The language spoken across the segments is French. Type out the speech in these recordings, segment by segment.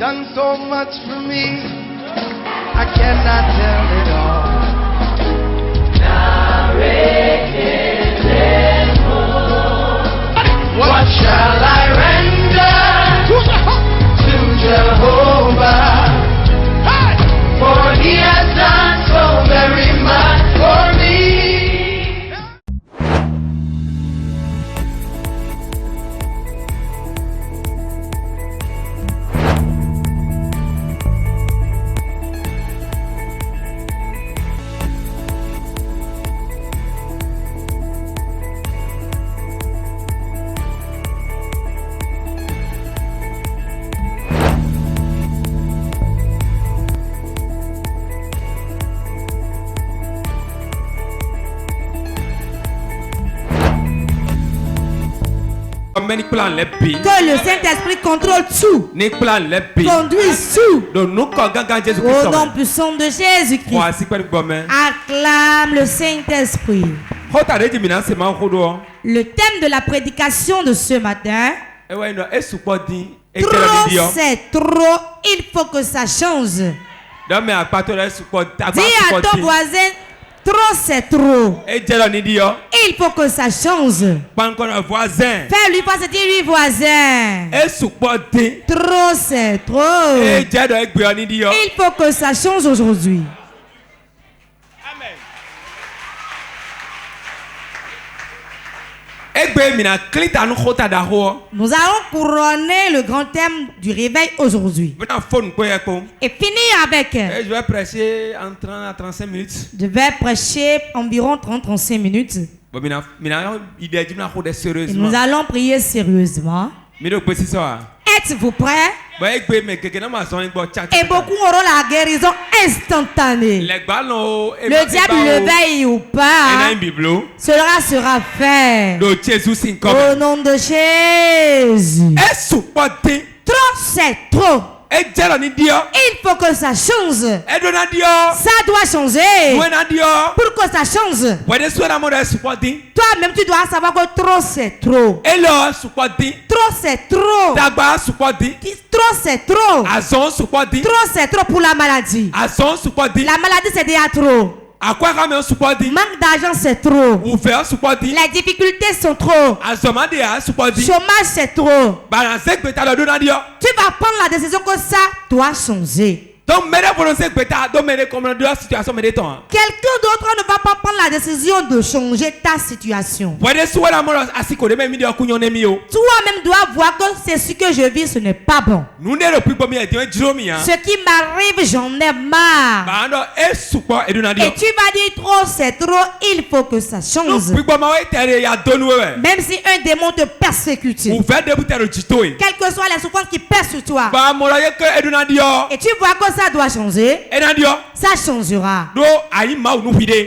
done so much for me, I cannot tell it all. What shall I render to Jehovah? For he has done so very much for me. Que le Saint-Esprit contrôle tout, conduise tout. Au nom puissant de Jésus-Christ, acclame le Saint-Esprit. Le thème de la prédication de ce matin, trop c'est trop, il faut que ça change. Dis à ton voisin, trop c'est trop, il faut que ça change. Fais-lui pas dire lui voisin. Trop c'est trop, il faut que ça change aujourd'hui. Nous allons couronner le grand thème du réveil aujourd'hui. Et finir avec. Je vais prêcher en 30 à 35 minutes. Je vais prêcher environ 30-35 minutes. Et nous allons prier sérieusement. Êtes-vous prêts? Et beaucoup auront la guérison instantanée. Le diable le veille ou pas, cela sera fait. Au nom de Jésus. Trop c'est trop. Il faut que ça change. Ça doit changer. Pour que ça change, toi-même tu dois savoir que trop c'est trop. Trop c'est trop. Trop c'est trop. Trop c'est trop pour la maladie. La maladie c'est déjà trop. Manque d'argent c'est trop. Les difficultés sont trop. Chômage c'est trop. Tu vas prendre la décision que ça doit changer. Quelqu'un d'autre ne va pas prendre la décision de changer ta situation. Toi-même dois voir que c'est ce que je vis, ce n'est pas bon. Ce qui m'arrive, j'en ai marre. Et tu vas dire trop, c'est trop, il faut que ça change. Même si un démon te persécute, quelles que soient les souffrances qui pèsent sur toi, et tu vois que ça doit changer, ça changera.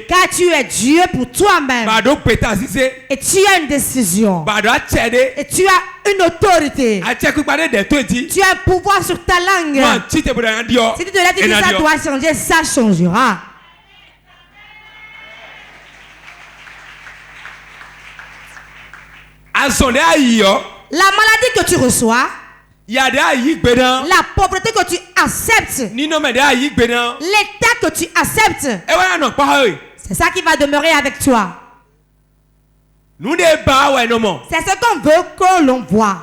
Car tu es Dieu pour toi-même. Et tu as une décision. Et tu as une autorité. Tu as un pouvoir sur ta langue. Si tu te lèves et dis ça doit changer, ça changera. La maladie que tu reçois, la pauvreté que tu acceptes, l'état que tu acceptes, c'est ça qui va demeurer avec toi. C'est ce qu'on veut que l'on voit.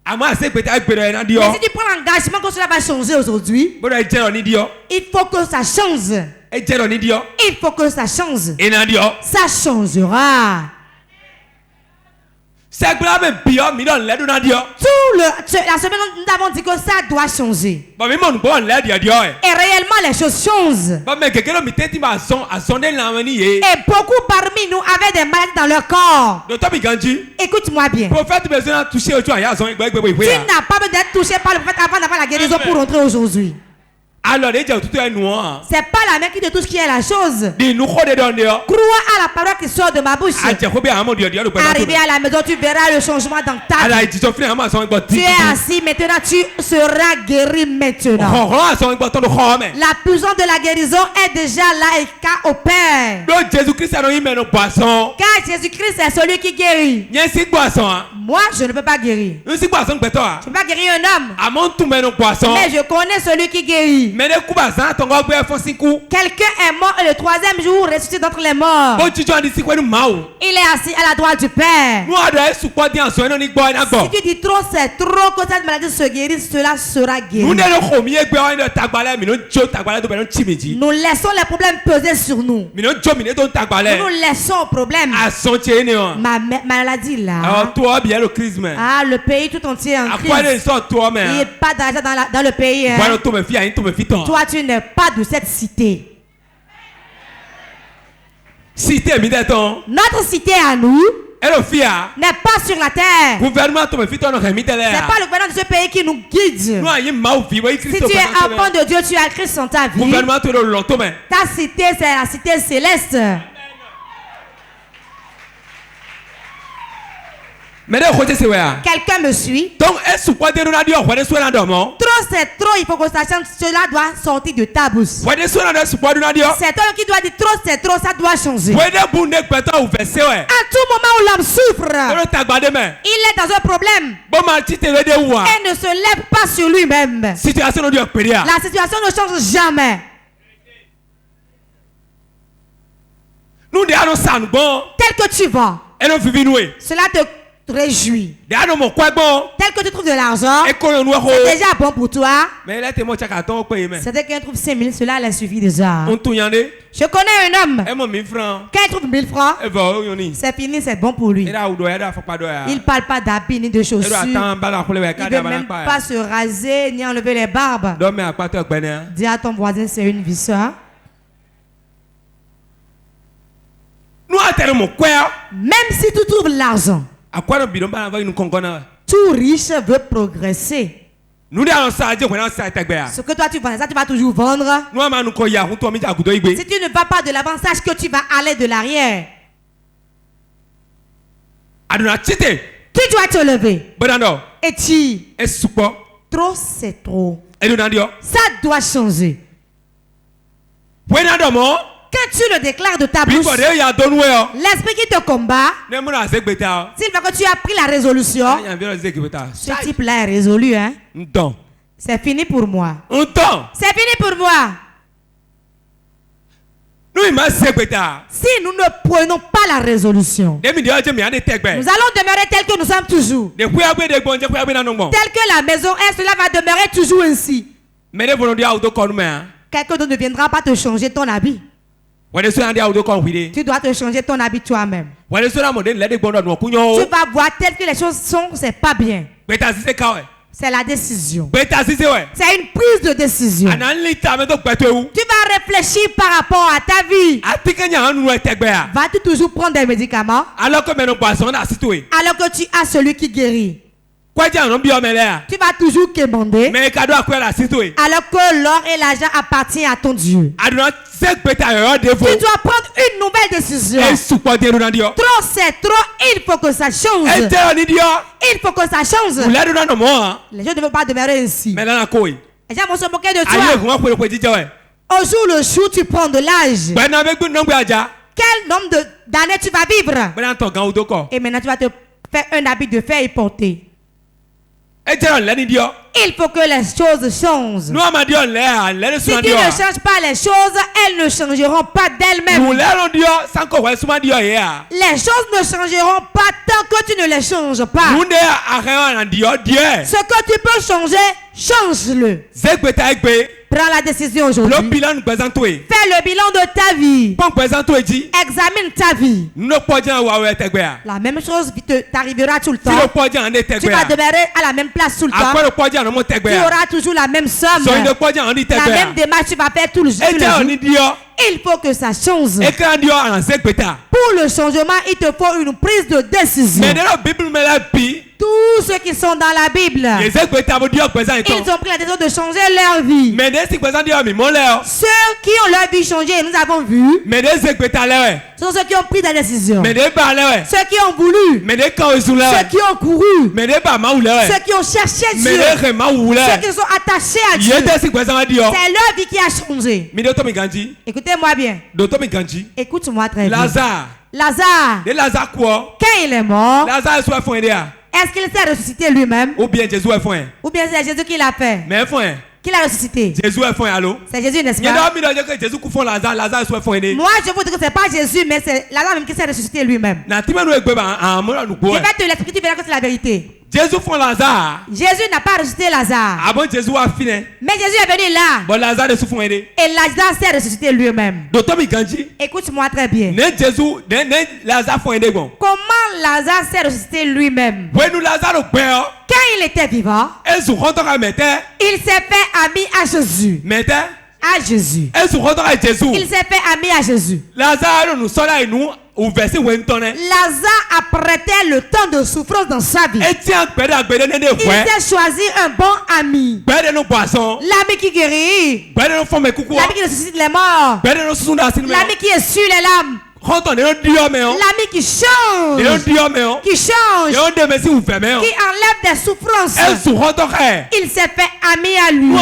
Mais si tu prends l'engagement que cela va changer aujourd'hui, il faut que ça change. Il faut que ça change. Ça changera. La semaine nous avons dit que ça doit changer. Et réellement les choses changent. Et beaucoup parmi nous avaient des maladies dans leur corps. Écoute-moi bien. Tu n'as pas besoin d'être touché par le prophète avant d'avoir la guérison pour rentrer aujourd'hui. C'est pas la main qui te touche qui est la chose. Crois à la parole qui sort de ma bouche. Arrivé à la maison, tu verras le changement dans ta vie. Tu es assis maintenant, tu seras guéri maintenant. La puissance de la guérison est déjà là et qu'a opère. Car Jésus-Christ est celui qui guérit. Moi, je ne peux pas guérir. Je ne peux pas guérir un homme. Mais je connais celui qui guérit. Quelqu'un est mort et le troisième jour ressuscité d'entre les morts. Il est assis à la droite du Père. Si tu dis trop, c'est trop, que cette maladie se guérit, cela sera guéri. Nous laissons les problèmes peser sur nous. Nous nous laissons au problème. Ma maladie là. Ah, le pays tout entier en crise. Il n'y a pas d'argent dans le pays. Hein. Toi, tu n'es pas de cette cité. Notre cité à nous n'est pas sur la terre. C'est pas le gouvernement de ce pays qui nous guide. Si tu es enfant de Dieu, tu as Christ en ta vie. Ta cité, c'est la cité céleste. Quelqu'un me suit. Trop c'est trop, il faut que ça change. Cela doit sortir de ta bouche. C'est toi qui doit dire trop c'est trop, ça doit changer. À tout moment où l'homme souffre, il est dans un problème et ne se lève pas sur lui-même. La situation ne change jamais. Tel que tu vas, cela te réjouis. Tel que tu trouves de l'argent, c'est déjà bon pour toi. C'est quelqu'un trouve 5 000, cela l'a suffi déjà. Je connais un homme. Quand il trouve 1000 francs, c'est fini, c'est bon pour lui. Il ne parle pas d'habits ni de chaussures. Il ne veut même pas se raser ni enlever les barbes. Dis à ton voisin, c'est une vie soeur. Même si tu trouves l'argent, tout riche veut progresser. Ce que toi tu vends, ça tu vas toujours vendre. Si tu ne vas pas de l'avant, sache que tu vas aller de l'arrière. Tu dois te lever. Et tu. Trop c'est trop. Ça doit changer. Quand tu le déclares de ta bouche, l'esprit qui te combat, s'il veut que tu as pris la résolution, ce type-là est résolu, hein? C'est fini pour moi. C'est fini pour moi. Si nous ne prenons pas la résolution, nous allons demeurer tel que nous sommes toujours. Tel que la maison est, cela va demeurer toujours ainsi. Quelqu'un d'autre ne viendra pas te changer ton habit. Tu dois te changer ton habit toi-même. Tu vas voir tel que les choses sont, c'est pas bien. C'est la décision. C'est une prise de décision. Tu vas réfléchir par rapport à ta vie. Vas-tu toujours prendre des médicaments alors que tu as celui qui guérit? Tu vas toujours quémander alors que l'or et l'argent appartiennent à ton Dieu. Tu dois prendre une nouvelle décision. Trop c'est trop, il faut que ça change. Il faut que ça change. Les gens ne veulent pas demeurer ainsi. Les gens vont se moquer de toi. Au jour le jour, tu prends de l'âge. Quel nombre d'années tu vas vivre? Et maintenant tu vas te faire un habit de fer et porter. Il faut que les choses changent. Si tu ne changes pas les choses, elles ne changeront pas d'elles-mêmes. Les choses ne changeront pas tant que tu ne les changes pas. Ce que tu peux changer, change-le. Prends la décision aujourd'hui. Fais le bilan de ta vie. Examine ta vie. La même chose t'arrivera tout le temps. Tu vas demeurer à la même place tout le temps. Tu auras toujours la même somme. La même démarche tu vas faire tout le jour. Il faut que ça change. Pour le changement, il te faut une prise de décision. Tous ceux qui sont dans la Bible, ils ont pris la décision de changer leur vie. Ceux qui ont leur vie changée, nous avons vu, ce sont ceux qui ont pris la décision. Ceux qui ont voulu, ceux qui ont couru, ceux qui ont cherché Dieu, ceux qui sont attachés à Dieu. C'est leur vie qui a changé. Écoutez-moi bien. Écoute-moi très bien. Lazare, quand il est mort, est-ce qu'il s'est ressuscité lui-même? Ou bien c'est Jésus qui l'a fait? Qui l'a ressuscité? C'est Jésus, n'est-ce pas? Moi, je vous dis que ce n'est pas Jésus, mais c'est Lazare même qui s'est ressuscité lui-même. Je vais te l'expliquer, tu verras que c'est la vérité. Jésus n'a pas ressuscité Lazare. Mais Jésus est venu là. Et Lazare s'est ressuscité lui-même. Écoute-moi très bien. Comment Lazare s'est ressuscité lui-même? Quand il était vivant, il s'est fait ami à Jésus. Il s'est fait ami à Jésus. Lazare apprêtait le temps de souffrance dans sa vie. Il s'est choisi un bon ami. L'ami qui guérit. L'ami qui ressuscite les morts. L'ami qui essuie les larmes. L'ami qui change. Qui enlève des souffrances. Il s'est fait ami à lui.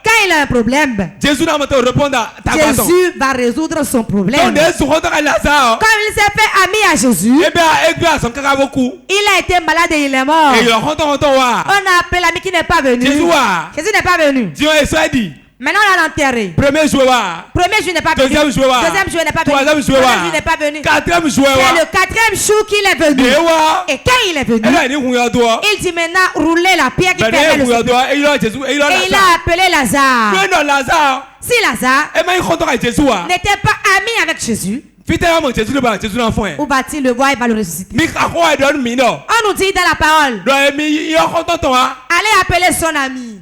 Quand il a un problème, Jésus va résoudre son problème. Quand il s'est fait ami à Jésus, il a été malade et il est mort. On a appelé l'ami qui n'est pas venu. Jésus n'est pas venu. Maintenant on l'a enterré. Premier jour n'est pas venu. Deuxième jour n'est pas venu. Troisième jour n'est pas venu. Quatrième jour. C'est le quatrième jour qu'il est venu. Et quand il est venu, il dit maintenant roulez la pierre qui permet le souffle. Et il a appelé Lazare. Si Lazare n'était pas ami avec Jésus, où va-t-il le voir? Il va le ressusciter. On nous dit dans la parole, allez appeler son ami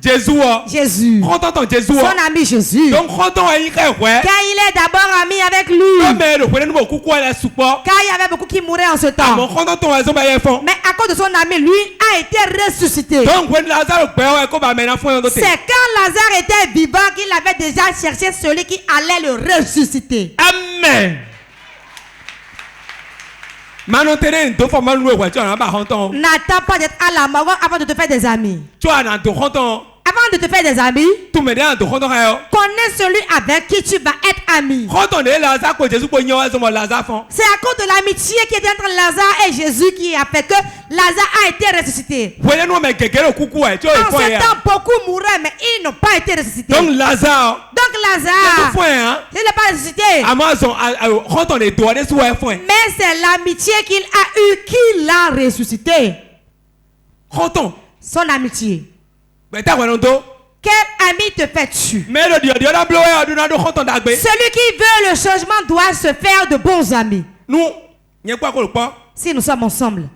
Jésus. Son ami Jésus. Quand il est d'abord ami avec lui, car il y avait beaucoup qui mouraient en ce temps. Mais à cause de son ami, lui a été ressuscité. C'est quand Lazare était vivant qu'il avait déjà cherché celui qui allait le ressusciter. Amen. N'attends pas d'être à la mort avant de te faire des amis. Avant de te faire des amis, connais celui avec qui tu vas être ami. C'est à cause de l'amitié qui est entre Lazare et Jésus qui a fait que Lazare a été ressuscité. En ce temps, beaucoup mouraient, mais ils n'ont pas été ressuscités. Donc Lazare, il n'est pas ressuscité. Mais c'est l'amitié qu'il a eue qui l'a ressuscité. Son amitié. Quel ami te fais-tu? Celui qui veut le changement doit se faire de bons amis. Si nous sommes ensemble,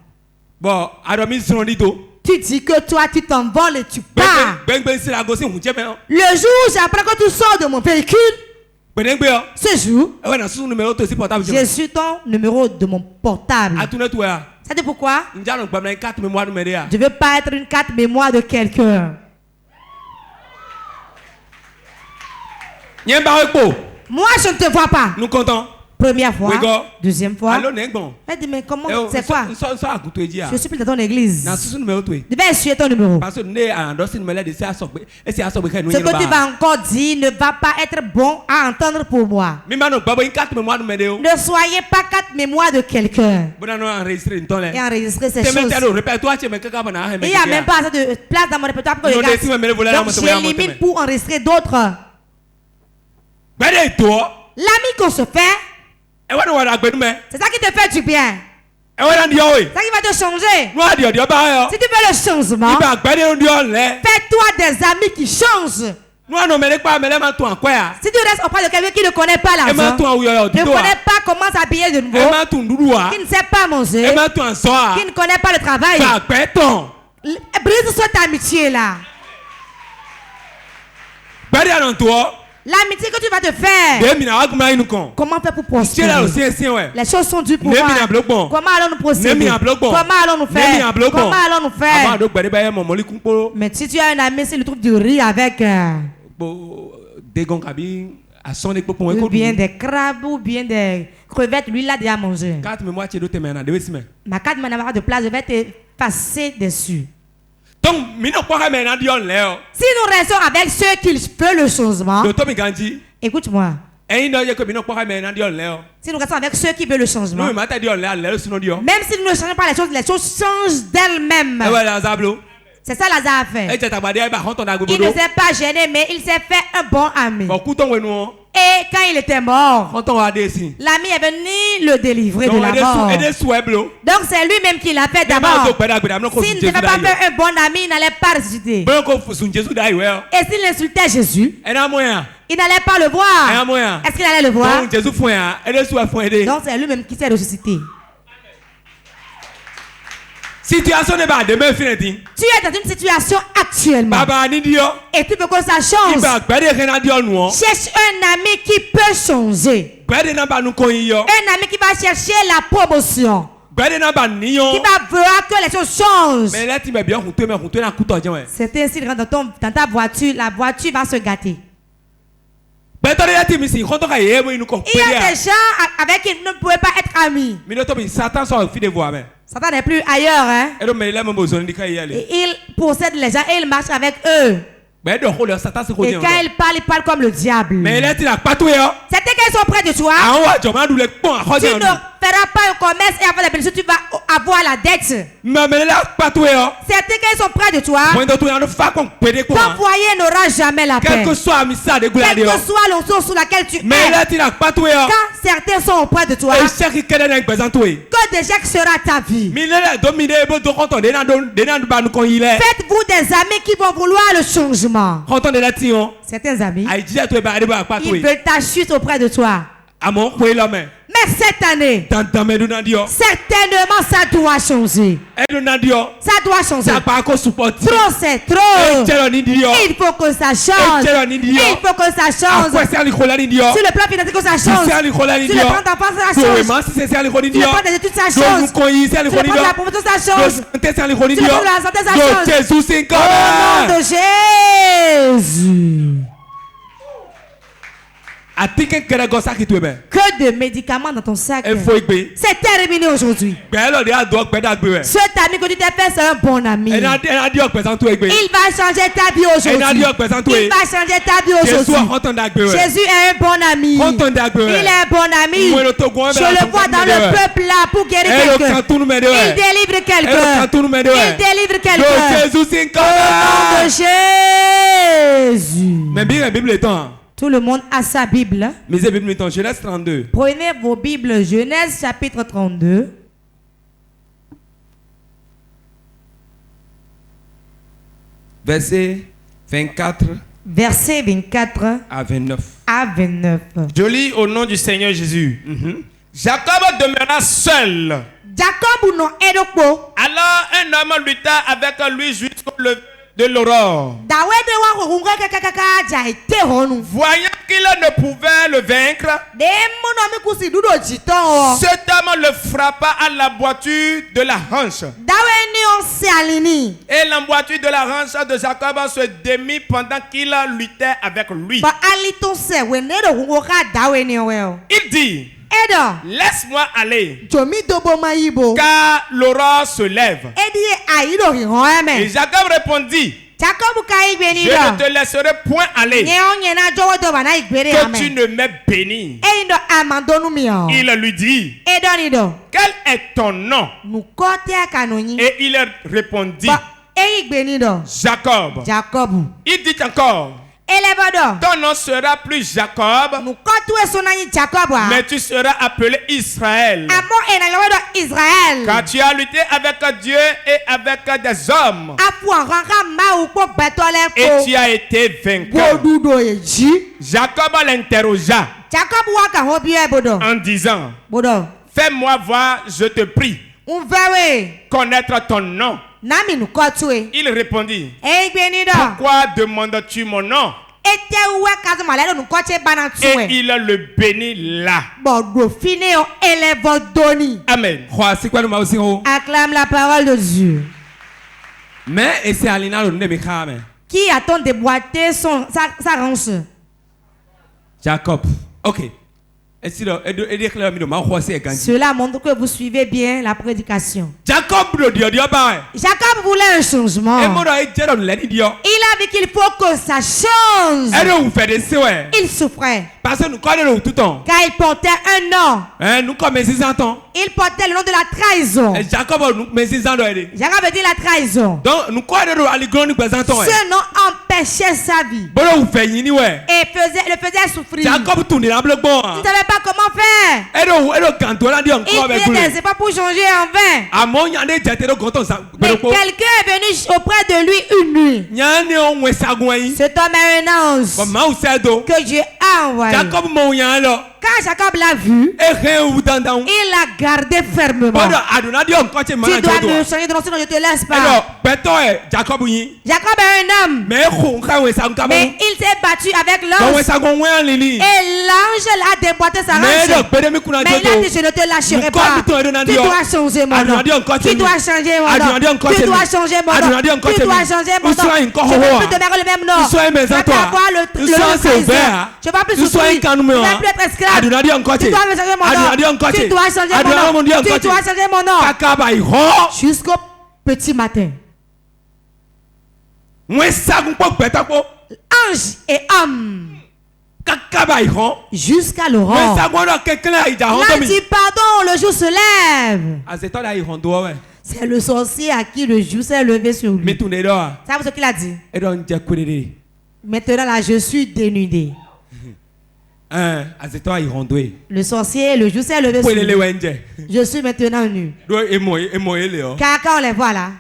tu dis que toi tu t'envoles et tu pars. Le jour j'apprends que tu sors de mon véhicule, ce jour, j'ai su ton numéro de mon portable. C'est pourquoi je ne veux pas être une carte mémoire de quelqu'un. Moi je ne te vois pas. Nous comptons. Première fois, deuxième fois. Elle dit mais comment, c'est quoi? Je suis plus dans ton église. Je vais essuyer ton numéro. Ce que tu vas encore dire ne va pas être bon à entendre pour moi. Ne soyez pas carte mémoire de quelqu'un. Et enregistrer ces choses. Il n'y a même pas assez de place dans mon répertoire pour que je regarde. Donc j'élimine pour enregistrer d'autres. L'ami qu'on se fait, c'est ça qui te fait du bien. C'est ça qui va te changer. Si tu veux le changement, fais-toi des amis qui changent. Si tu restes auprès de quelqu'un qui ne connaît pas l'argent, ne connaît pas comment s'habiller de nouveau, qui ne sait pas manger, qui ne connaît pas le travail, brise cette amitié-là. L'amitié que tu vas te faire. Comment faire pour prospérer? Les choses sont dues pour moi. Comment allons-nous procéder? Comment allons-nous faire? Comment allons-nous faire? Mais si tu as un ami, c'est le truc du riz avec ou bien des crabes ou bien des crevettes, lui l'a déjà mangé. Ma carte m'en avoir de place, je vais te passer dessus. Donc, si nous restons avec ceux qui peuvent le changement, écoute-moi. Si nous restons avec ceux qui veulent le changement, même si nous ne changeons pas les choses changent d'elles-mêmes. C'est ça Lazare a fait. Il ne s'est pas gêné, mais il s'est fait un bon ami. Et quand il était mort, l'ami est venu le délivrer de la mort. Donc c'est lui-même qui l'a fait d'abord. S'il ne n'avait pas fait un bon ami, il n'allait pas ressusciter. Et s'il insultait Jésus, il n'allait pas le voir. Est-ce qu'il allait le voir? Donc c'est lui-même qui s'est ressuscité. Situation n'est pas demain fini. Tu es dans une situation actuellement. Et tu veux que ça change. Cherche un ami qui peut changer. Un ami qui va chercher la promotion. Qui va vouloir que les choses changent. C'est ainsi dans ta voiture, la voiture va se gâter. Il y a des gens avec qui vous ne pouvez pas être amis. Satan n'est plus ailleurs, hein? Et il possède les gens et il marche avec eux. Et quand il parle comme le diable. C'était qu'ils sont près de toi. Tu ne feras pas un commerce et avoir la bénédiction, tu vas avoir la dette. C'était qu'ils sont près de toi. Ton foyer n'aura jamais la paix. Quel que soit l'onction sous laquelle tu es. Quand certains sont auprès de toi, que déjà sera ta vie. Faites-vous des amis qui vont vouloir le changement. Certains amis, ils veulent ta chute auprès de toi. Mais cette année, certainement ça doit changer. Ça doit changer. Trop c'est trop. Il faut que ça change. Il faut que ça change. Sur le plan financier que ça change. Sur le plan d'enfance ça change. Sur le plan des études ça change. Sur le plan de la promotion ça change. Sur le plan de la santé ça change. Au nom de Jésus. Que de médicaments dans ton sac. C'est terminé aujourd'hui. Cet ami que tu t'es fait, c'est un bon ami. Il va changer ta vie aujourd'hui. Il va changer ta vie aujourd'hui. Jésus est un bon ami. Il est un bon ami. Je le vois dans le peuple là pour guérir quelqu'un. Il délivre quelqu'un. Il délivre quelqu'un. Au nom de Jésus. Tout le monde a sa Bible. Genèse 32. Prenez vos Bibles, Genèse chapitre 32. Verset 24. Verset 24 à 29. Je lis au nom du Seigneur Jésus. Jacob demeura seul. Alors un homme lutta avec lui jusqu'au lever de l'aurore. Voyant qu'il ne pouvait le vaincre, cet homme le frappa à la boiture de la hanche. Et la boiture de la hanche de Jacob se démit pendant qu'il luttait avec lui. Il dit: laisse-moi aller, car l'aurore se lève. Et Jacob répondit: je ne te laisserai point aller, que tu ne m'aies béni. Il lui dit: quel est ton nom? Et il répondit: Jacob. Il dit encore: ton nom sera plus Jacob, mais tu seras appelé Israël, car tu as lutté avec Dieu et avec des hommes, et tu as été vainqueur. Jacob l'interrogea en disant: fais-moi voir, je te prie, connaître ton nom. Il répondit: pourquoi demandes-tu mon nom? Et il le bénit là. Amen. Acclame la parole de Dieu. Mais et c'est Alina le qui attend déboîter sa ranche. Jacob. Ok. Cela montre que vous suivez bien la prédication. Jacob voulait un changement. Il a vu qu'il faut que ça change. Il souffrait. Car il portait un nom. Il portait le nom de la trahison. Jacob dit la trahison. Ce nom empêchait sa vie. Et le faisait souffrir. Il ne savait pas comment faire. Il faisait des efforts pour changer en vain. Mais quelqu'un est venu auprès de lui une nuit. Cet homme est un ange que Dieu a envoyé. Quand Jacob l'a vu, il l'a gardé fermement. Tu dois me changer de nom, sinon je te laisse pas. Jacob est un homme. Mais il s'est battu avec l'ange. Et l'ange a déboîté sa range. Mais il a dit, je ne te lâcherai pas. Tu dois changer mon nom. Tu dois changer mon nom. Tu dois changer mon nom. Tu dois changer mon nom. Je ne veux plus te mettre le même nom. Je vais avoir le nom de trahison. Je ne vais plus souffrir. Je ne vais plus être esclave. Tu dois me changer mon nom. Tu dois changer mon nom. Tu dois changer mon nom. Jusqu'au petit matin. Ange et homme. Jusqu'à l'aurore. Là dit pardon, le jour se lève. C'est le sorcier à qui le jour s'est levé sur lui. Savez-vous ce qu'il a dit? Maintenant là, je suis dénudé. Le sorcier, le jour s'est levé sur lui. Je suis maintenant nu. Car quand on les voit là,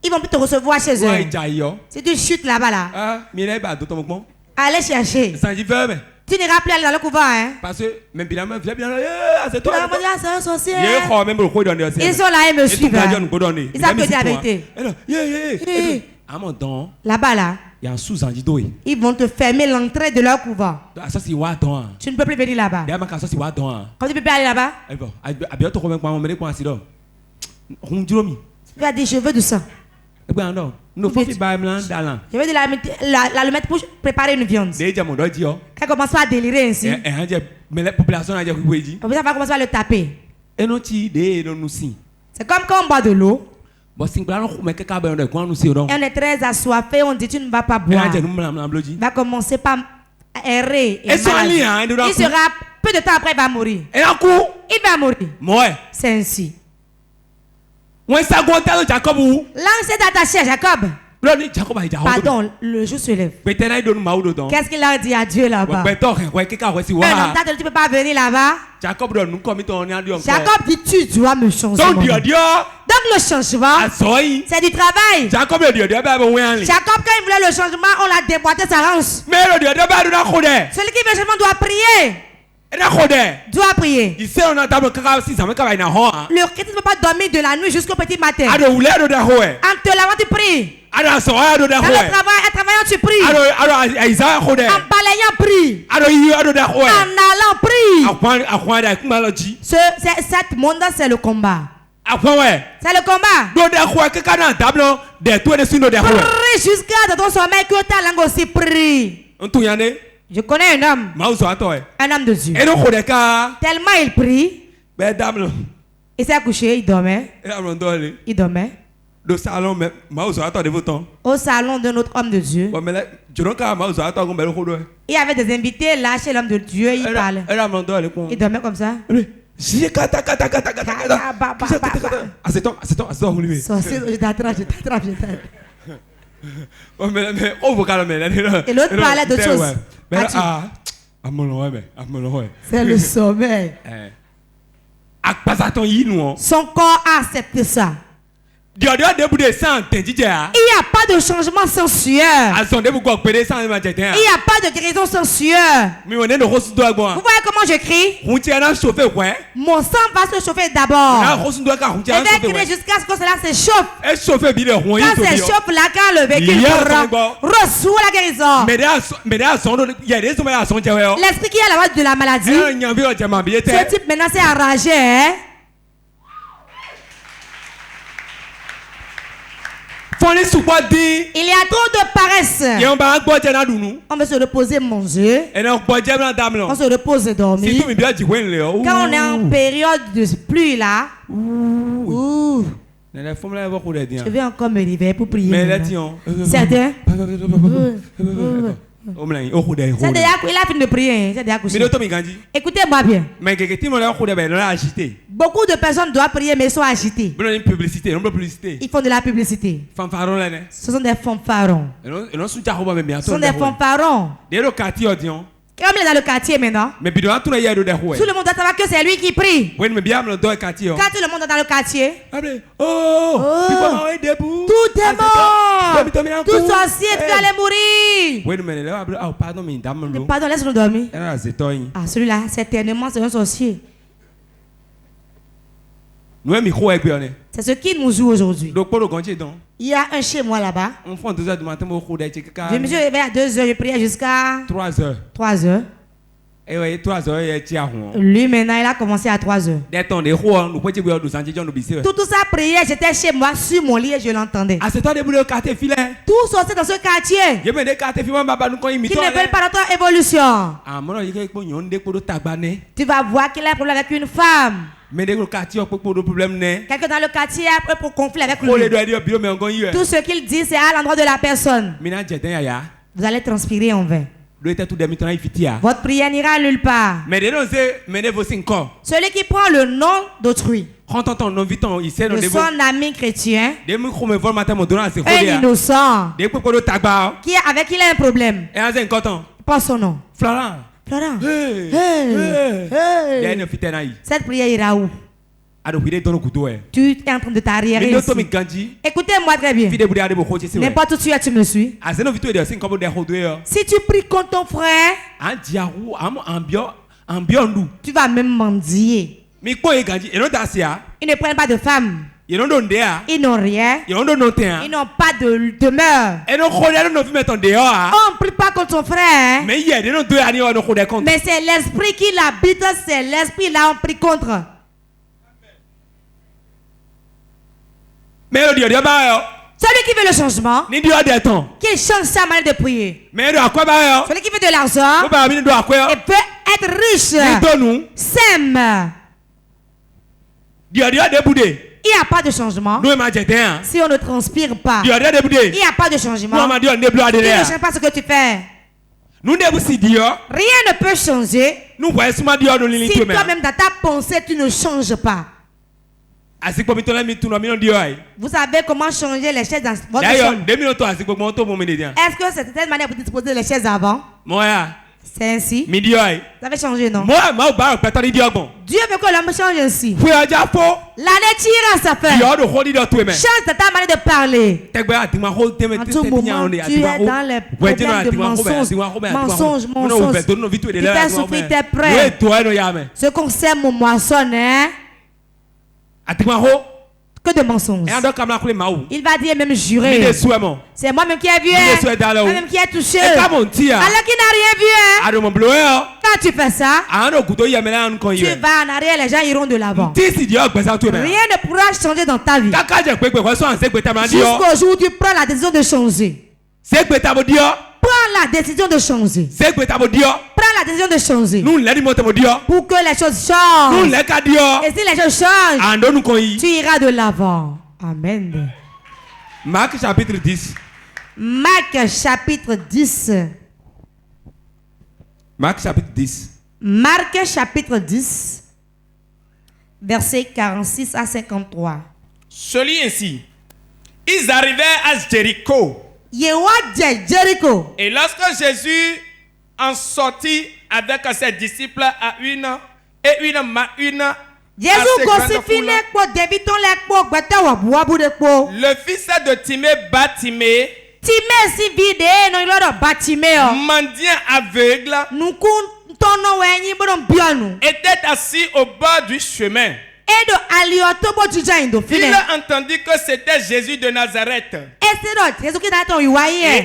ils vont plus te recevoir chez eux. Si tu chutes là-bas là, allez chercher. Tu n'iras plus aller dans le couvent, hein? Parce que même bien, c'est un sorcier. Ils sont là, ils me suivent. Ils savent que c'est la vérité. Là-bas là, ils vont te fermer l'entrée de leur couvent. Tu ne peux plus venir là-bas. Quand tu peux plus aller là-bas, tu vas dire je veux du sang. Je vais la mettre pour préparer une viande. Quand commence à délirer ainsi, on va commencer à le taper. C'est comme quand on boit de l'eau. Et on est très assoiffé, on dit tu ne vas pas boire. Il va commencer par errer. Il sera peu de temps après, il va mourir. Il va mourir. C'est ainsi. L'ange s'est attaché à Jacob. Pardon, le jour se lève. Qu'est-ce qu'il a dit à Dieu là-bas? Tu ne peux pas venir là-bas. Jacob dit tu dois me changer. Donc le changement, c'est du travail. Jacob, quand il voulait le changement, on l'a déboîté sa range. Celui qui veut le changement doit prier. Doit prier. Le chrétien ne peut pas dormir de la nuit jusqu'au petit matin. En te lavant, tu pries. Dans le travaillant, tu pries. En balayant, prie. En allant, prie. Cette monde, c'est le combat. C'est le combat. Prie jusqu'à ton sommeil que ta langue aussi prie. Je connais un homme de Dieu. Tellement il prie, il s'est couché, il dormait. Au salon de notre homme de Dieu. Il y avait des invités là chez l'homme de Dieu, il parlait. Il dormait comme ça. Je t'attrape. Et l'autre parlait d'autre chose. C'est le sommeil. Son corps a accepté ça. Il n'y a pas de changement sans sueur. Il n'y a pas de guérison sans sueur. Vous voyez comment je crie? Mon sang va se chauffer d'abord. Et va crier jusqu'à ce que cela se chauffe. Quand se chauffe là, quand le véhicule reçoit la guérison. L'esprit qui a la voix de la maladie. Ce type maintenant c'est enragé. Il y a trop de paresse. On veut se reposer manger. On se repose et dormir. Quand on est en période de pluie là. Je vais encore me réveiller pour prier. Certains. C'est déjà il a fini de prier. C'est déjà couché. Écoutez-moi bien. Beaucoup de personnes doivent prier mais sont agitées. Ils font de la publicité. Ce sont des fanfarons. Ce sont des fanfarons. Comme il est dans le quartier maintenant, tout le monde doit savoir que c'est lui qui prie. Quand tout le monde est dans le quartier, tout est mort. Tout sorcier, tu allais mourir. Pardon, laisse-nous dormir. Ah, celui-là, certainement, c'est un sorcier. C'est ce qui nous joue aujourd'hui. Il y a un chez moi là-bas. Je me suis réveillé à 2h, je priais jusqu'à 3h. 3h. Lui maintenant il a commencé à 3h. Tout ça priait, j'étais chez moi sur mon lit et je l'entendais. Tout sortait dans ce quartier qui ne veulent pas notre évolution. Tu vas voir qu'il a un problème avec une femme. Quelqu'un dans le quartier a un conflit avec lui. Tout ce qu'il dit c'est à l'endroit de la personne. Vous allez transpirer en vain. Votre prière n'ira nulle part. Celui qui prend le nom d'autrui de son ami chrétien est innocent, avec qui il a un problème. Pas son nom. Florent. Cette prière ira où? Tu es en train de t'arriérer ici. Écoutez-moi très bien. N'importe où tu me suis. Si tu pries contre ton frère, tu vas même mendier. Ils ne prennent pas de femmes. Ils n'ont rien. Ils n'ont pas de demeure. On ne prie pas contre son frère. Mais c'est l'esprit qui l'habite. C'est l'esprit là on prie contre. Celui qui veut le changement, qu'il change sa manière de prier. Celui qui veut de l'argent et peut être riche, sème. Il n'y a pas de changement si on ne transpire pas. Il n'y a pas de changement si on ne change pas ce que tu fais. Rien ne peut changer si toi-même dans ta pensée tu ne changes pas. Vous savez comment changer les chaises dans votre chambre? Est-ce que c'est cette manière pour disposer les chaises avant? C'est ainsi. Vous avez changé, non? Dieu veut que l'homme change ainsi. L'année tire à sa fin. Change de ta manière de parler. En tout moment, tu es dans les problèmes de mensonges. Tu fais souffrir tes prêts. Ce qu'on sème au moissonne, hein? Que de mensonges. Il va dire même jurer. C'est moi-même qui ai vu, moi-même qui ai touché. Alors qu'il n'a rien vu. Quand tu fais ça, tu vas en arrière, les gens iront de l'avant. Rien ne pourra changer dans ta vie jusqu'au jour où tu prends la décision de changer. Prends la décision de changer. Prends la décision de changer. Pour que les choses changent. Et si les choses changent, tu iras de l'avant. Amen. Marc chapitre 10. Marc chapitre 10. Marc chapitre 10. Marc chapitre 10. Versets 46 à 53. Se lit ainsi. Ils arrivèrent à Jéricho. Et lorsque Jésus en sortit avec ses disciples à une Le fils de Timée, Bartimée, mendiant aveugle, était assis au bord du chemin. Il a entendu que c'était Jésus de Nazareth. Et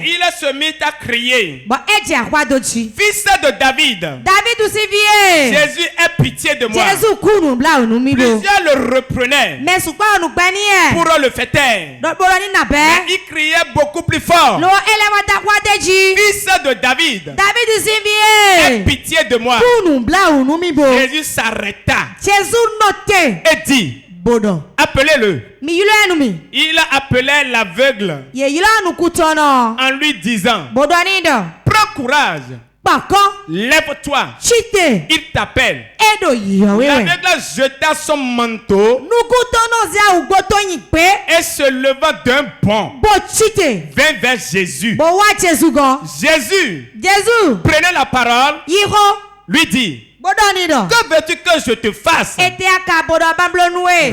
il se mit à crier, Fils de David, Jésus ait pitié de moi. Plusieurs le reprenaient pour le faire taire. Mais il criait beaucoup plus fort, Fils de David, aie pitié de moi. Jésus s'arrêta et dit, appelez-le. Il a appelé l'aveugle en lui disant, prends courage, lève-toi, il t'appelle. L'aveugle jeta son manteau et se leva d'un bond, vint vers Jésus. Jésus prenait la parole, lui dit, que veux-tu que je te fasse?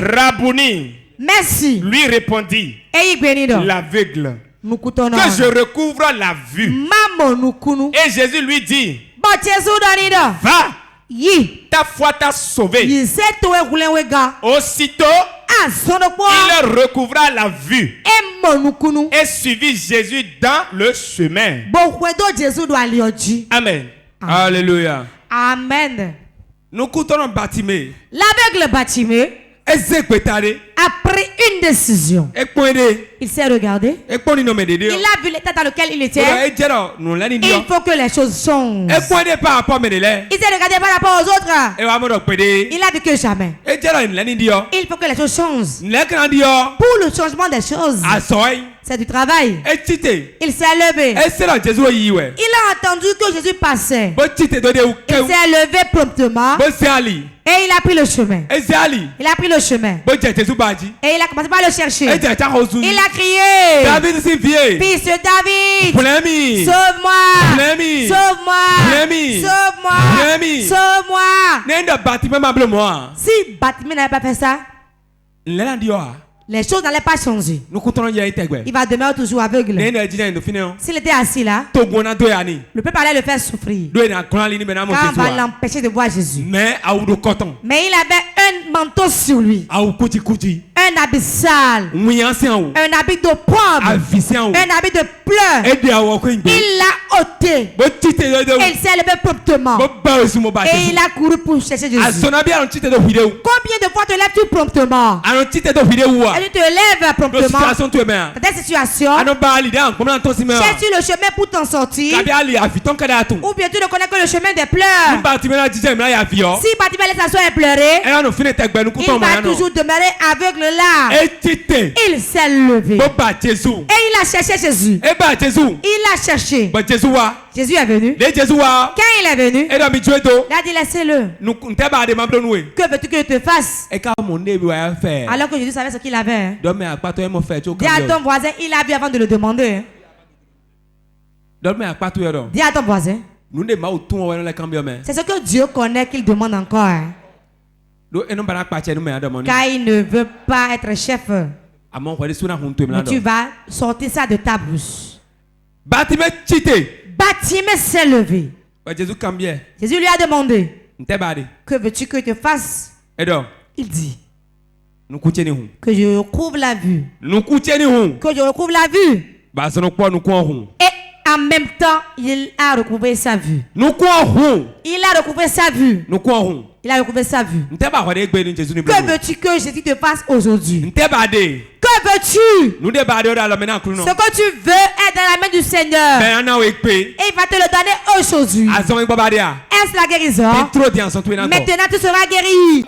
Rabouni. Merci. Lui répondit l'aveugle, que je recouvre la vue. Et Jésus lui dit, va, ta foi t'a sauvé. Aussitôt, il recouvra la vue et suivit Jésus dans le chemin. Amen. Alléluia. Amen. Nous coutons Bartimée. L'aveugle Bartimée a pris une décision. Il s'est regardé. Il a vu l'état dans lequel il était. Il faut que les choses changent. Il s'est regardé par rapport aux autres. Il a vu que jamais. Il faut que les choses changent. Pour le changement des choses, c'est du travail. Il s'est levé. Il a entendu que Jésus passait. Il s'est levé promptement. Et il a pris le chemin. Il a pris le chemin. Et il a commencé par le chercher. Il a crié, Fils de David, sauve-moi, sauve-moi, sauve-moi. Si Bartimée n'avait pas fait ça, les choses n'allaient pas changer. Il va demeurer toujours aveugle. S'il était assis là, le peuple allait le faire souffrir. Car on va l'empêcher de voir Jésus. Mais il avait un manteau sur lui. Un habit sale. Un habit de pauvre. Un habit de pleurs. Il l'a ôté. Et il s'est levé promptement. Et il a couru pour chercher Jésus. Combien de fois te lèves-tu promptement? Et tu te lèves promptement. Dans cette situation, cherches-tu le chemin pour t'en sortir? Ou bien tu ne connais que le chemin des pleurs? Si Bartimée allait s'asseoir et pleurer, il va toujours demeurer aveugle là. Il s'est levé. Et il a cherché Jésus. Il l'a cherché. Jésus est venu. Quand il est venu, il a dit laissez-le. Que veux-tu que je te fasse? Alors que Jésus savait ce qu'il avait. Dis à ton voisin, il a vu avant de le demander. Dis à ton voisin. C'est ce que Dieu connaît qu'il demande encore. Car il ne veut pas être chef. Mais tu vas sortir ça de ta bouche. Bartimée s'est levé. Jésus lui a demandé, que veux-tu que je te fasse? Il dit, que je recouvre la vue. Que je recouvre la vue. Et en même temps, il a recouvré sa vue. Il a recouvré sa vue. Il a recouvré sa vue. Que veux-tu que Jésus te fasse aujourd'hui? Que veux-tu? Ce que tu veux est dans la main du Seigneur. Et il va te le donner aujourd'hui. Est-ce la guérison? Maintenant tu seras guéri.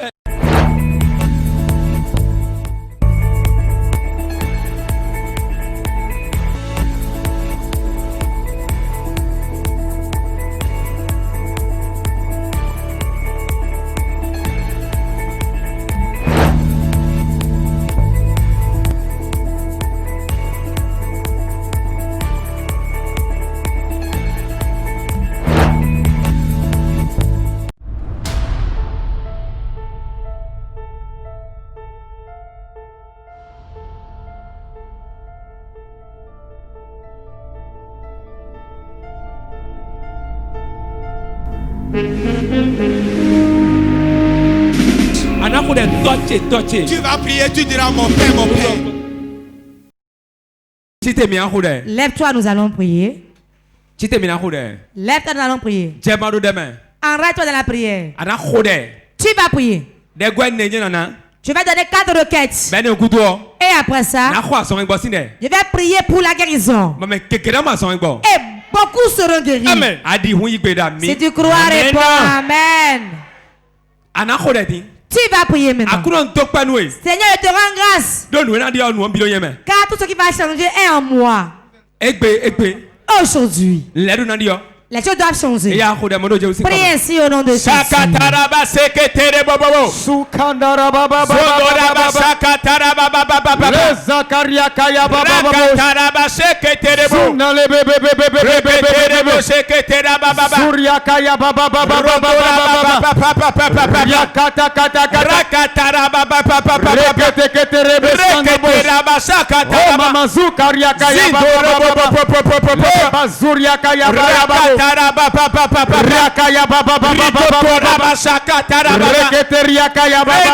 Tu vas prier, tu diras mon Père, mon Père. Lève-toi, nous allons prier. Lève-toi, nous allons prier. Arrête-toi dans la prière. Tu vas prier. Je vais donner 4 requêtes. Et après ça, je vais prier pour la guérison. Et beaucoup seront guéris. Amen. Si tu crois, réponds Amen. Tu vas prier maintenant. Seigneur, je te rends grâce. Car tout ce qui va changer est en moi. Aujourd'hui, les choses doivent changer. Prie ainsi au nom de Jésus. Rakaya baba baba baba shakatara reketeria kaya baba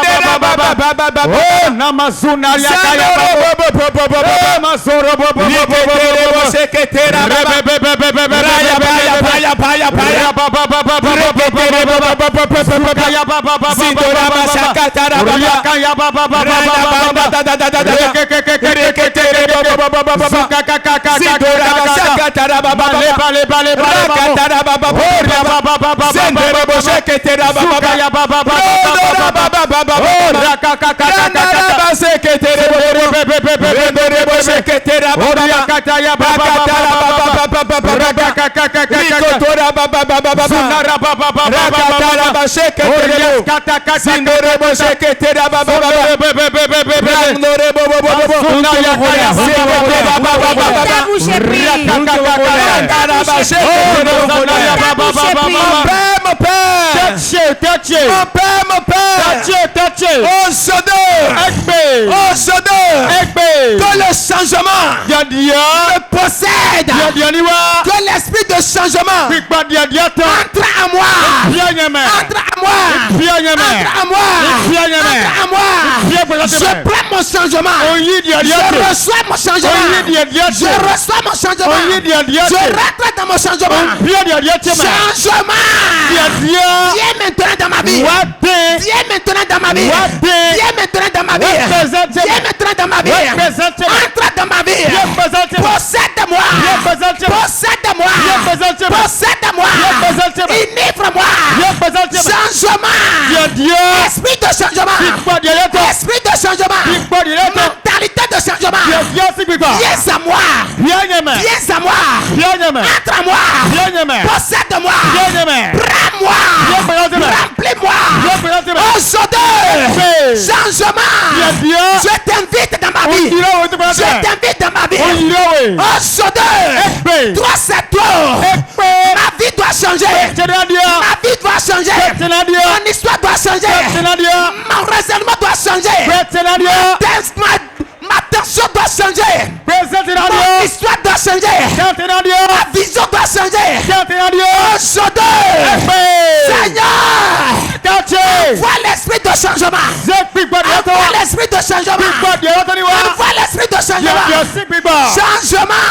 baba oh namazuna yakaya baba mazoro baba baba seketera que le changement me possède, que l'esprit de changement entre à moi, je prends mon changement, je reçois mon changement, je reçois mon changement, je rentre dans mon changement, changement, viens maintenant dans ma vie, viens maintenant dans ma vie, viens maintenant dans ma vie, viens maintenant dans ma vie, entre dans ma vie, possède-moi, possède-moi, possède-moi, unifre-moi, changement, esprit de changement, esprit de changement, mentalité de changement, viens à moi, viens à moi, entre à moi, possède-moi, prends-moi, remplis-moi, aujourd'hui, changement, je t'invite dans ma vie, je t'invite dans ma vie, aujourd'hui, toi c'est toi, ma vie doit changer, ma vie doit changer, mon histoire doit changer, mon raisonnement doit changer, ma tension doit changer, mon histoire doit changer, ma vision doit changer, aujourd'hui, Seigneur, envoie l'esprit de changement, envoie l'esprit de changement, envoie l'esprit de changement, changement,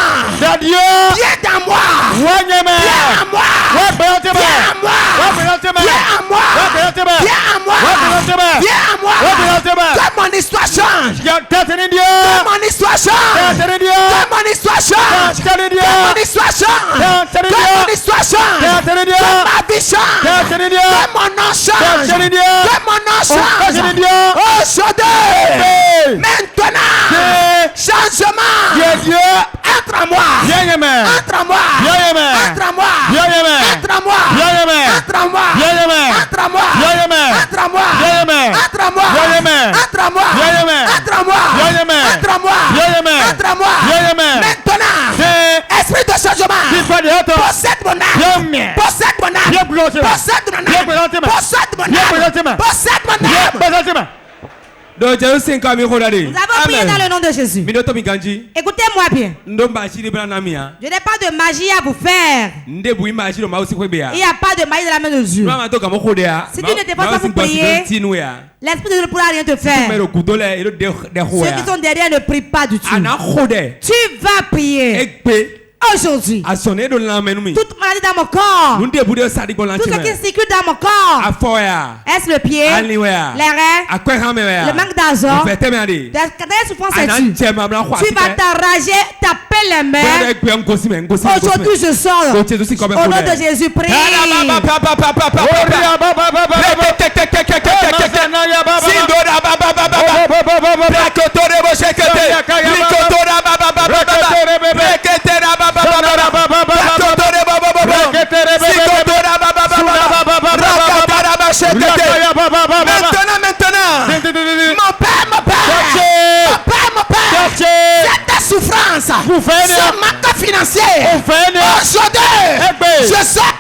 viens dans moi, viens à moi, viens à moi, viens à moi, viens à moi, viens à moi, que mon histoire change, que mon histoire change, que mon histoire change, que mon histoire change, que mon histoire change, que ma vie change, que mon nom change, que mon nom change, aujourd'hui, maintenant, changement, entre à moi, entre à moi, entre à moi, entre à moi, entre à moi, entre à moi, entre à moi, entre à moi, entre à moi, entre à moi, entre à moi, entre à moi, entre à moi, maintenant, esprit de changement, possède mon âme, possède mon âme, possède mon âme, possède mon âme, possède mon âme, Nous avons prié dans le nom de Jésus. Écoutez-moi bien. Je n'ai pas de magie à vous faire. Il n'y a pas de magie de la main de Dieu. Si tu ne te pas pour prier, l'Esprit de Dieu ne pourra rien te faire. Ceux qui sont derrière ne prient pas du tout. Tu vas prier. Aujourd'hui, toute maladie dans mon corps, tout ce qui circule dans mon corps, est-ce le pied, les reins, le manque d'argent, la souffrance est due. Tu vas t'enrager, taper les mains. Aujourd'hui, je sors. Au nom de Jésus, prie. Maintenant, mon père, cette souffrance, ce manque financier, aujourd'hui, je sors.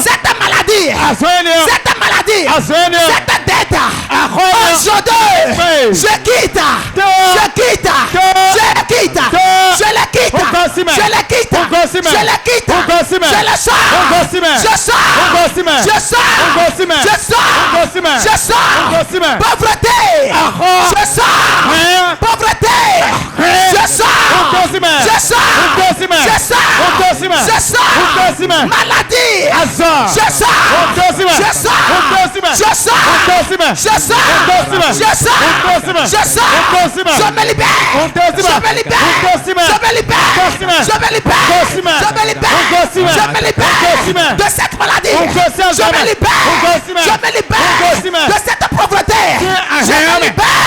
Cette maladie, cette dette, aujourd'hui, je quitte, pauvreté, maladie, je me libère, de cette maladie, je me libère de cette pauvreté, je me libère,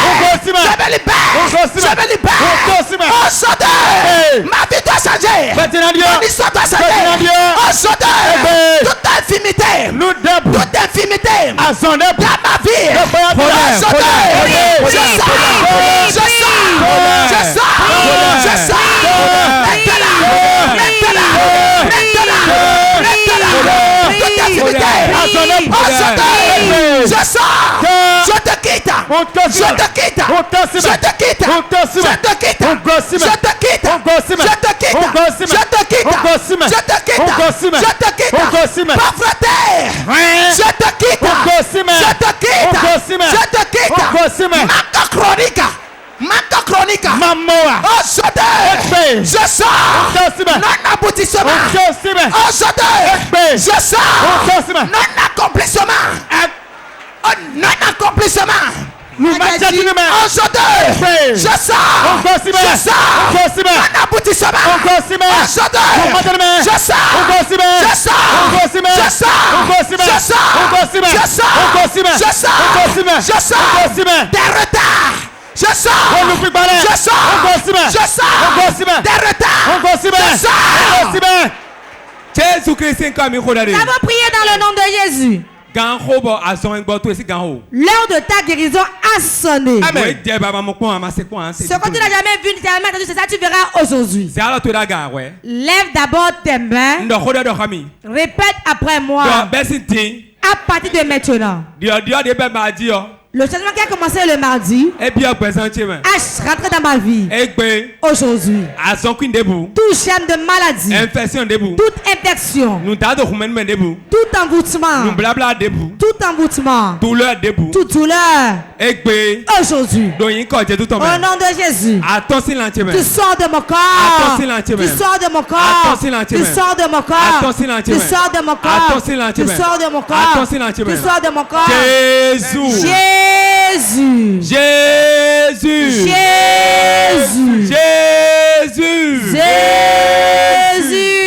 ma vie doit changer, mon histoire doit changer, toute infimité dans ma vie, je te quitte, Manque chronique. Aujourd'hui, je sors. Non-aboutissement. Aujourd'hui, je sors. Non-accomplissement. Non-accomplissement. Aujourd'hui, je sors. Non-aboutissement. Aujourd'hui, je sors. Des retards. Je sors. Des retards. Jésus-Christ, nous avons prié dans le nom de Jésus. L'heure de ta guérison a sonné. Amen. Ce que tu n'as jamais vu, tu n'as jamais entendu, c'est ça que tu verras aujourd'hui. Lève d'abord tes mains. Répète après moi. À partir de maintenant. Le changement qui a commencé le mardi a rentré dans ma vie aujourd'hui. Tout germe de maladie, toute infection, tout envoûtement, toute douleur aujourd'hui. Au nom de Jésus, tu sors de mon corps, tu sors de mon corps, tu sors de mon corps, tu sors de mon corps, tu sors de mon corps, tu sors de mon corps. Jésus.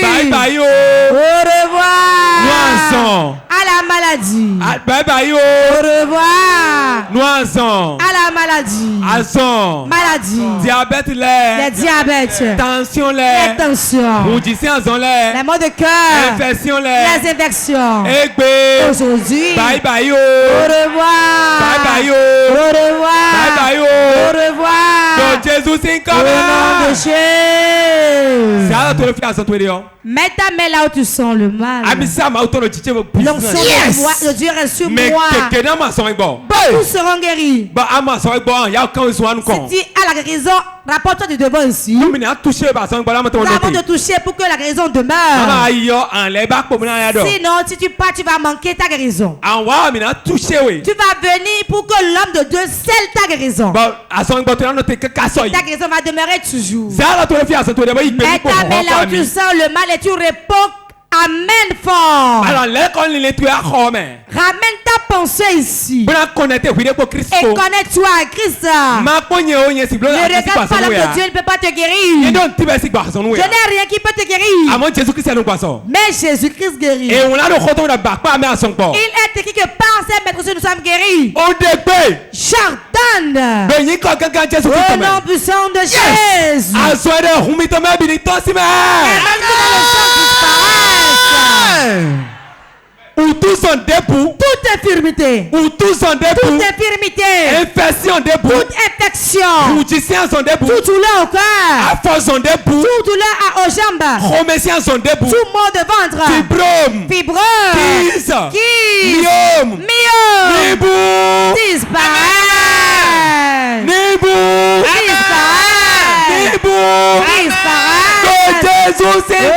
Bye bye. Au revoir. À la maladie. Bye bye. Au revoir. Noison. À la maladie. Maladie. Diabète les diabètes. Tension les tensions. Les maux de cœur. Infection les infections. Aujourd'hui. Bye bye. Au revoir. Bye bye. Au revoir. Bye bye. Au revoir. Jésus au nom de Jésus. Mets ta main là où tu sens le mal. L'onction de Dieu reste sur moi. Tous seront guéris. Si tu as la guérison, rapporte-toi du devant ici. Nous avons de toucher pour que la guérison demeure. Sinon, si tu pars, tu vas manquer ta guérison. Tu vas venir pour que l'homme de Dieu scelle ta guérison. Ta guérison va demeurer toujours. Mets ta main là où tu sens le mal et tu réponds. Amen fort. Ramène ta pensée ici. Et connecte-toi à Christ. Ne regarde pas l'homme de Dieu, il ne peut pas te guérir. Je n'ai rien qui peut te guérir. Mais Jésus-Christ guérit. Il est écrit que par ses maîtres nous sommes guéris. J'ordonne au nom puissant de Jésus. Où tous sont debout. Toute infirmité. Où tous sont debout. Toute infirmité. Infection debout. Toute infection. Musiciens sont debout. Toute douleur au cœur. Affaires sont debout. Toute douleur aux jambes. Chroméciens sont debout. Tout mot de ventre. Fibrome. Kiss. Myome. Nibou. Disparaît. Nibou. Disparaît. Nibou. Disparaît. Jésus c'est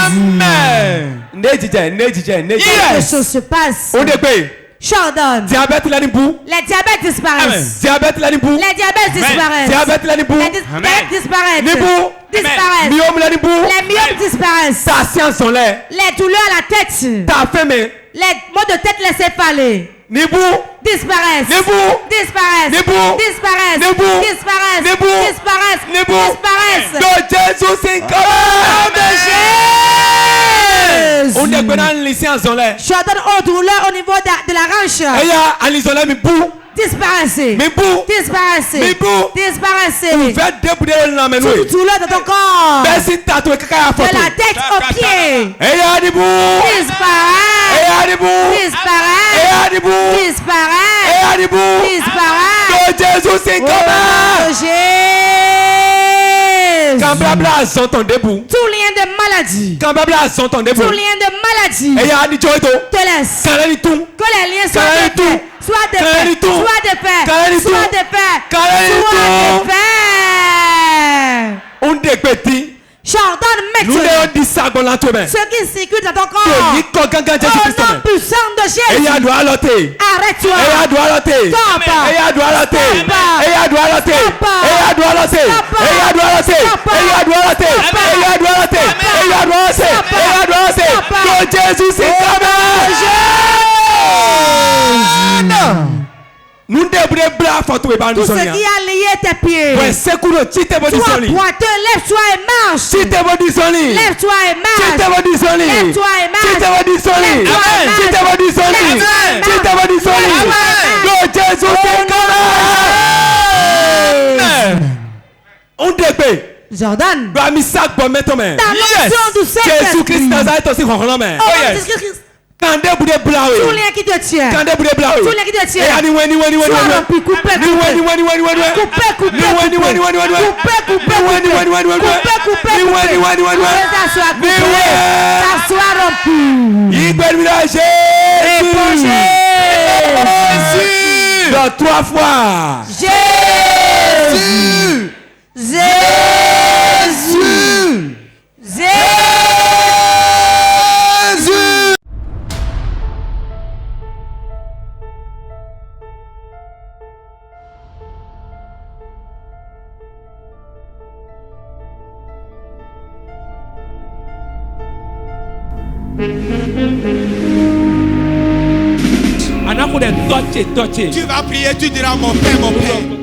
Amen. Quelque chose se passe. J'ordonne. Les diabètes disparaissent. Les diabètes disparaissent. Les disparaissent. Les myomes disparaissent. Les douleurs à la tête. Les maux de tête, les céphalées. Disparaissent. Disparaissent. Disparaissent. Disparaissent. Disparaissent. J'ordonne aux douleurs au niveau de la hanche. Disparaissez. Disparaissez. Disparaissez. Toute douleur de ton corps. De la tête aux pieds. Disparaît. Disparaît. Disparaît. Disparaît. Tout lien de maladie. Tout lien de maladie. Te laisse. Que les liens soient défaits. Soit défaits. Soit défaits. Soit défaits. J'ordonne maintenant ce qui circule dans ton corps. Au nom puissant de Jésus. Arrête-toi. Tout ce qui a lié tes pieds. Toi, pointeux, lève-toi et marche. Lève-toi et marche. Lève-toi et marche. Jordan. Dans l'onction du Saint-Esprit. Jésus-Christ Nazareth aussi. Tout lien qui te tient. Tout lien qui te tient. Sois rompu, coupé. Ça soit rompu. Dans 3 fois. Jésus. Tu vas prier, tu diras mon Père, mon Père.